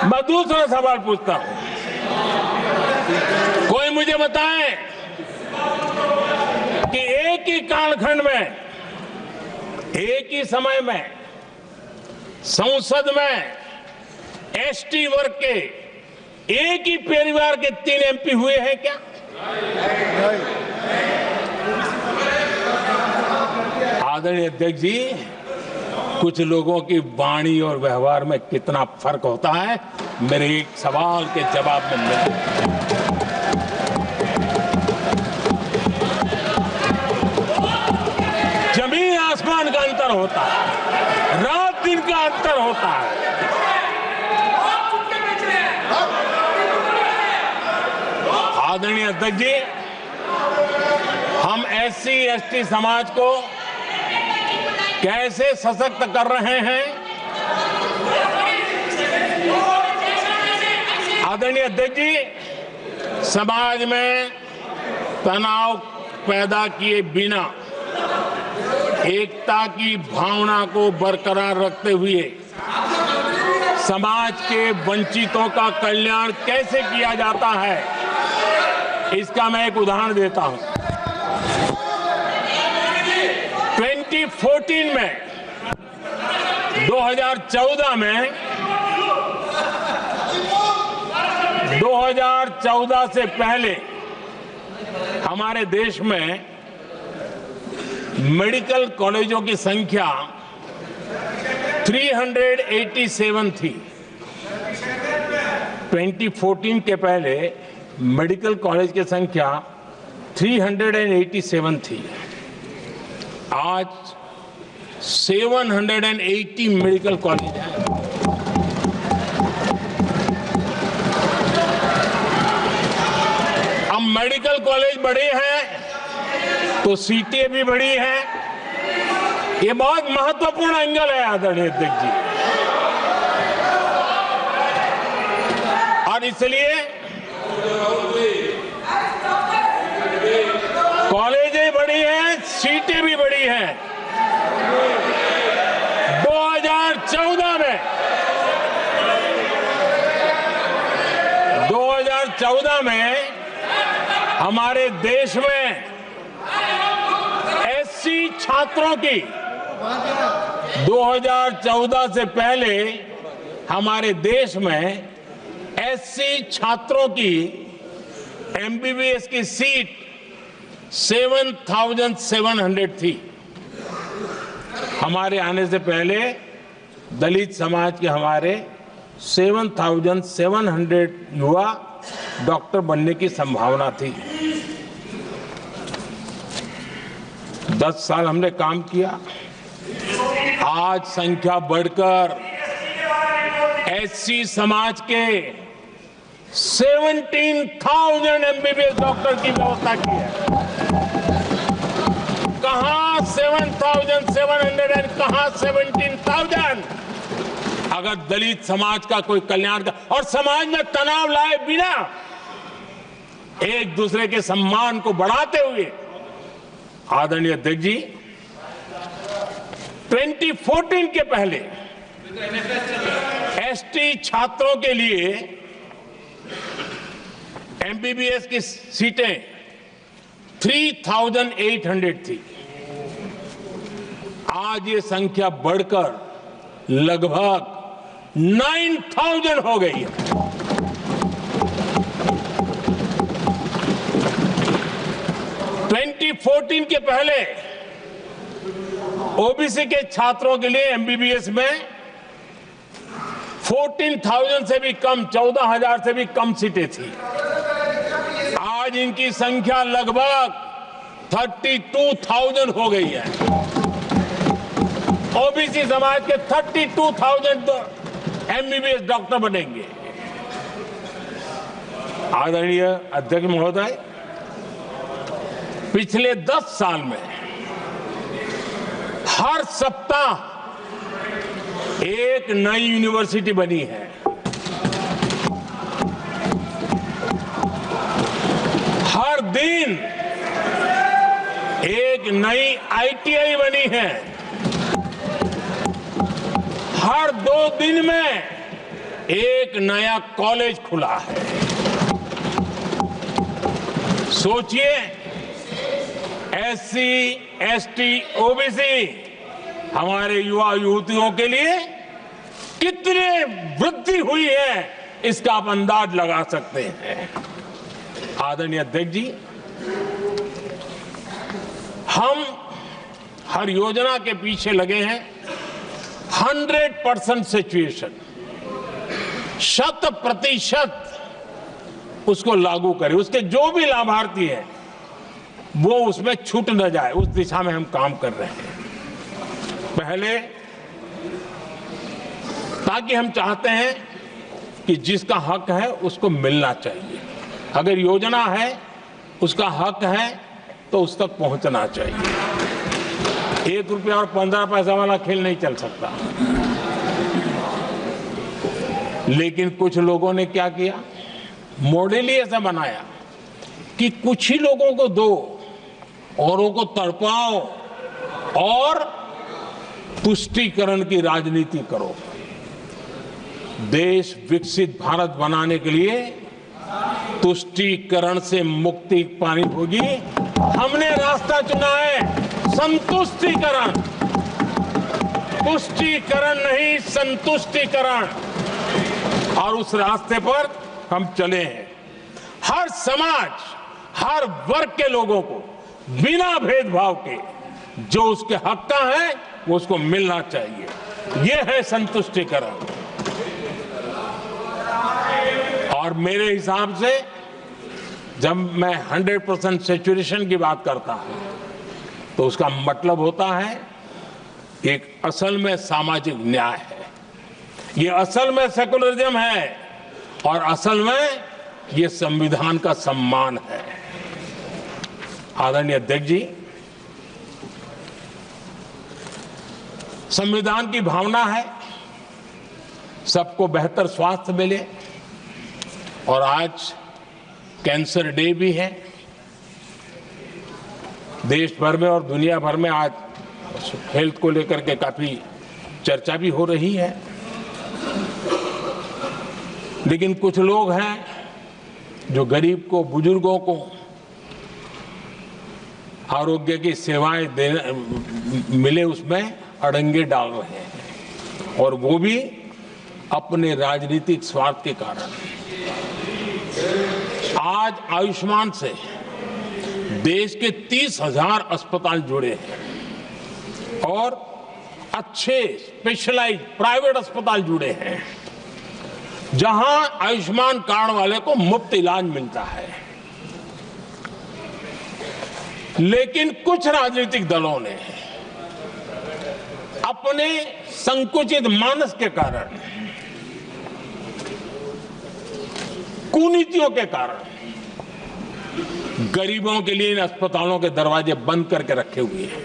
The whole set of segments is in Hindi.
मैं दूसरा सवाल पूछता हूं, कोई मुझे बताए कि एक ही कालखंड में, एक ही समय में संसद में एसटी वर्ग के एक ही परिवार के 3 एमपी हुए हैं क्या? आदरणीय अध्यक्ष जी, कुछ लोगों की वाणी और व्यवहार में कितना फर्क होता है, मेरे एक सवाल के जवाब में मिला। जमीन आसमान का अंतर होता है, रात दिन का अंतर होता है। आदरणीय अध्यक्ष जी, हम एससी एसटी समाज को कैसे सशक्त कर रहे हैं? आदरणीय अध्यक्ष जी, समाज में तनाव पैदा किए बिना एकता की भावना को बरकरार रखते हुए समाज के वंचितों का कल्याण कैसे किया जाता है, इसका मैं एक उदाहरण देता हूं। 2014 में 2014 से पहले हमारे देश में मेडिकल कॉलेजों की संख्या 387 थी। 2014 के पहले मेडिकल कॉलेज की संख्या 387 थी। आज 780 मेडिकल कॉलेज हैं। अब मेडिकल कॉलेज बड़े हैं तो सीटें भी बड़ी हैं। ये बहुत महत्वपूर्ण एंगल है आदरणीय अध्यक्ष जी, और इसलिए कॉलेजें बड़ी हैं, सीटें भी बड़ी हैं। 2014 में हमारे देश में एससी छात्रों की 2014 से पहले हमारे देश में एससी छात्रों की एमबीबीएस की सीट 7,700 थी। हमारे आने से पहले दलित समाज के हमारे 7,700 युवा डॉक्टर बनने की संभावना थी। 10 साल हमने काम किया, आज संख्या बढ़कर एससी समाज के 17,000 एमबीबीएस डॉक्टर की व्यवस्था की है। कहां 7,700 कहां 17,000? अगर दलित समाज का कोई कल्याण और समाज में तनाव लाए बिना एक दूसरे के सम्मान को बढ़ाते हुए, आदरणीय अध्यक्ष जी, 2014 के पहले एसटी छात्रों के लिए एमबीबीएस की सीटें 3,800 थी। आज ये संख्या बढ़कर लगभग 9,000 हो गई है। $2014 के पहले ओबीसी के छात्रों के लिए एमबीबीएस में 14,000 से भी कम, 14,000 से भी कम सीटें थी। आज इनकी संख्या लगभग 32,000 हो गई है। ओबीसी समाज के 32,000 एमबीबीएस डॉक्टर बनेंगे। आदरणीय अध्यक्ष महोदय, पिछले 10 साल में हर सप्ताह एक नई यूनिवर्सिटी बनी है। हर दिन एक नई आईटीआई बनी है। हर 2 दिन में एक नया कॉलेज खुला है। सोचिए, एससी, एसटी, ओबीसी हमारे युवा युवतियों के लिए कितनी वृद्धि हुई है, इसका आप अंदाज लगा सकते हैं। आदरणीय अध्यक्ष जी, हम हर योजना के पीछे लगे हैं 100% सिचुएशन, 100% उसको लागू करें, उसके जो भी लाभार्थी हैं वो उसमें छूट न जाए, उस दिशा में हम काम कर रहे हैं। पहले ताकि हम चाहते हैं कि जिसका हक है उसको मिलना चाहिए, अगर योजना है उसका हक है तो उस तक पहुंचना चाहिए। 1 रुपया और 15 पैसा वाला खेल नहीं चल सकता। लेकिन कुछ लोगों ने क्या किया, मॉडल ही ऐसा बनाया कि कुछ ही लोगों को दो, औरों को तड़पाओ और तुष्टीकरण की राजनीति करो। देश विकसित भारत बनाने के लिए तुष्टीकरण से मुक्ति पानी होगी। हमने रास्ता चुना है संतुष्टीकरण, तुष्टीकरण नहीं, संतुष्टीकरण, और उस रास्ते पर हम चले हैं। हर समाज, हर वर्ग के लोगों को बिना भेदभाव के जो उसके हक का है वो उसको मिलना चाहिए। ये है संतुष्टीकरण। और मेरे हिसाब से जब मैं 100% सैचुरेशन की बात करता हूं तो उसका मतलब होता है एक असल में सामाजिक न्याय है, ये असल में सेकुलरिज्म है और असल में ये संविधान का सम्मान है। आदरणीय अध्यक्ष जी, संविधान की भावना है सबको बेहतर स्वास्थ्य मिले, और आज कैंसर डे भी है। देश भर में और दुनिया भर में आज हेल्थ को लेकर के काफी चर्चा भी हो रही है। लेकिन कुछ लोग हैं जो गरीब को, बुजुर्गों को आरोग्य की सेवाएं मिले उसमें अड़ंगे डाल रहे हैं, और वो भी अपने राजनीतिक स्वार्थ के कारण। आज आयुष्मान से देश के 30,000 अस्पताल जुड़े हैं और अच्छे स्पेशलाइज्ड प्राइवेट अस्पताल जुड़े हैं जहां आयुष्मान कार्ड वाले को मुफ्त इलाज मिलता है। लेकिन कुछ राजनीतिक दलों ने अपने संकुचित मानस के कारण, कुनीतियों के कारण गरीबों के लिए इन अस्पतालों के दरवाजे बंद करके रखे हुए हैं,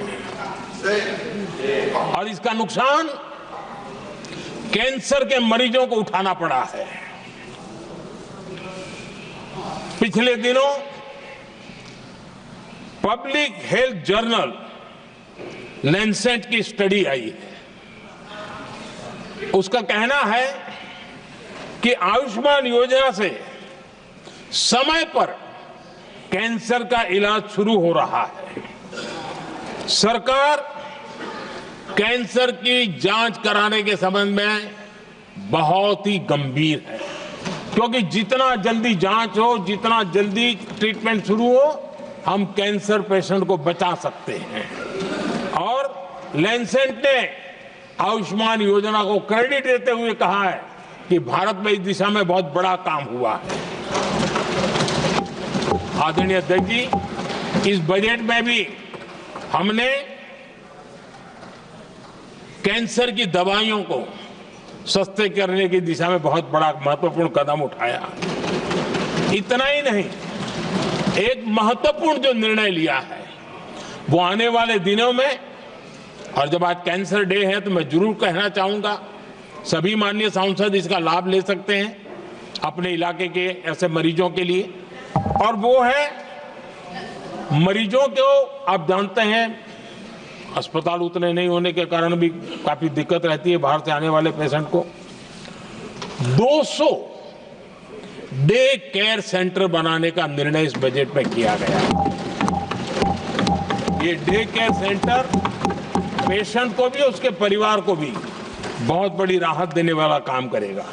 और इसका नुकसान कैंसर के मरीजों को उठाना पड़ा है। पिछले दिनों पब्लिक हेल्थ जर्नल लैंसेट की स्टडी आई है, उसका कहना है कि आयुष्मान योजना से समय पर कैंसर का इलाज शुरू हो रहा है। सरकार कैंसर की जांच कराने के संबंध में बहुत ही गंभीर है, क्योंकि जितना जल्दी जांच हो, जितना जल्दी ट्रीटमेंट शुरू हो, हम कैंसर पेशेंट को बचा सकते हैं। और लैंसेट ने आयुष्मान योजना को क्रेडिट देते हुए कहा है कि भारत में इस दिशा में बहुत बड़ा काम हुआ है। आदरणीय अध्यक्ष जी, इस बजट में भी हमने कैंसर की दवाइयों को सस्ते करने की दिशा में बहुत बड़ा महत्वपूर्ण कदम उठाया। इतना ही नहीं, एक महत्वपूर्ण जो निर्णय लिया है वो आने वाले दिनों में, और जब आज कैंसर डे है तो मैं जरूर कहना चाहूंगा सभी माननीय सांसद इसका लाभ ले सकते हैं अपने इलाके के ऐसे मरीजों के लिए, और वो है मरीजों को, आप जानते हैं अस्पताल उतने नहीं होने के कारण भी काफी दिक्कत रहती है बाहर से आने वाले पेशेंट को। 200 डे केयर सेंटर बनाने का निर्णय इस बजट में किया गया है। ये डे केयर सेंटर पेशेंट को भी उसके परिवार को भी बहुत बड़ी राहत देने वाला काम करेगा।